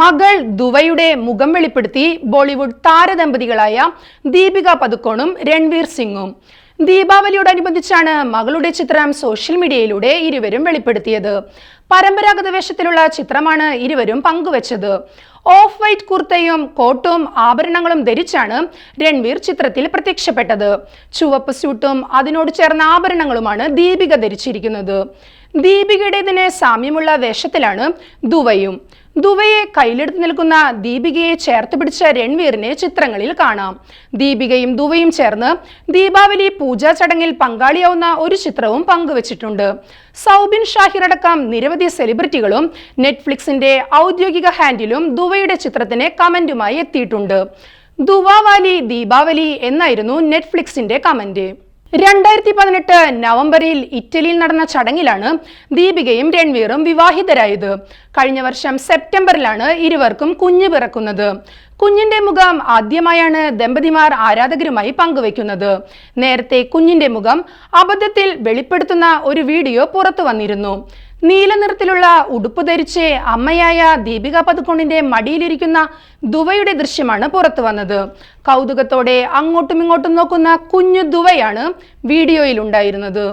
മകൾ ദുവയുടെ മുഖം വെളിപ്പെടുത്തി ബോളിവുഡ് താരദമ്പതികളായ ദീപിക പദുക്കോണും രൺവീർ സിംഗും. ദീപാവലിയോടനുബന്ധിച്ചാണ് മകളുടെ ചിത്രം സോഷ്യൽ മീഡിയയിലൂടെ ഇരുവരും വെളിപ്പെടുത്തിയത്. പരമ്പരാഗത വേഷത്തിലുള്ള ചിത്രമാണ് ഇരുവരും പങ്കുവച്ചത്. ഓഫ് വൈറ്റ് കുർത്തയും കോട്ടും ആഭരണങ്ങളും ധരിച്ചാണ് രൺവീർ ചിത്രത്തിൽ പ്രത്യക്ഷപ്പെട്ടത്. ചുവപ്പ് സ്യൂട്ടും അതിനോട് ചേർന്ന ആഭരണങ്ങളുമാണ് ദീപിക ധരിച്ചിരിക്കുന്നത്. ദീപികയുടേതിന് സാമ്യമുള്ള വേഷത്തിലാണ് ദുവയും. ദുവയെ കയ്യിലെടുത്ത് നിൽക്കുന്ന ദീപികയെ ചേർത്ത് പിടിച്ച രൺവീറിനെ ചിത്രങ്ങളിൽ കാണാം. ദീപികയും ദുവയും ചേർന്ന് ദീപാവലി പൂജാ ചടങ്ങിൽ പങ്കാളിയാവുന്ന ഒരു ചിത്രവും പങ്കുവച്ചിട്ടുണ്ട്. സൗബിൻ ഷാഹിർ അടക്കം നിരവധി സെലിബ്രിറ്റികളും നെറ്റ്ഫ്ലിക്സിന്റെ ഔദ്യോഗിക ഹാൻഡിലും ദുവയുടെ ചിത്രത്തിന് കമന്റുമായി എത്തിയിട്ടുണ്ട്. ദുവാവാലി ദീപാവലി എന്നായിരുന്നു നെറ്റ്ഫ്ലിക്സിന്റെ കമന്റ്. 2018 നവംബറിൽ ഇറ്റലിയിൽ നടന്ന ചടങ്ങിലാണ് ദീപികയും രൺവീറും വിവാഹിതരായത്. കഴിഞ്ഞ വർഷം സെപ്റ്റംബറിലാണ് ഇരുവർക്കും കുഞ്ഞ് പിറക്കുന്നത്. കുഞ്ഞിന്റെ മുഖം ആദ്യമായാണ് ദമ്പതിമാർ ആരാധകരുമായി പങ്കുവെക്കുന്നത്. നേരത്തെ കുഞ്ഞിന്റെ മുഖം അബദ്ധത്തിൽ വെളിപ്പെടുത്തുന്ന ഒരു വീഡിയോ പുറത്തു വന്നിരുന്നു. നീല നിറത്തിലുള്ള ഉടുപ്പ് ധരിച്ച് അമ്മയായ ദീപിക പദുക്കോണിന്റെ മടിയിലിരിക്കുന്ന ദുവയുടെ ദൃശ്യമാണ് പുറത്തു വന്നത്. കൗതുകത്തോടെ അങ്ങോട്ടും ഇങ്ങോട്ടും നോക്കുന്ന കുഞ്ഞു ദുവയാണ് വീഡിയോയിൽ ഉണ്ടായിരുന്നത്.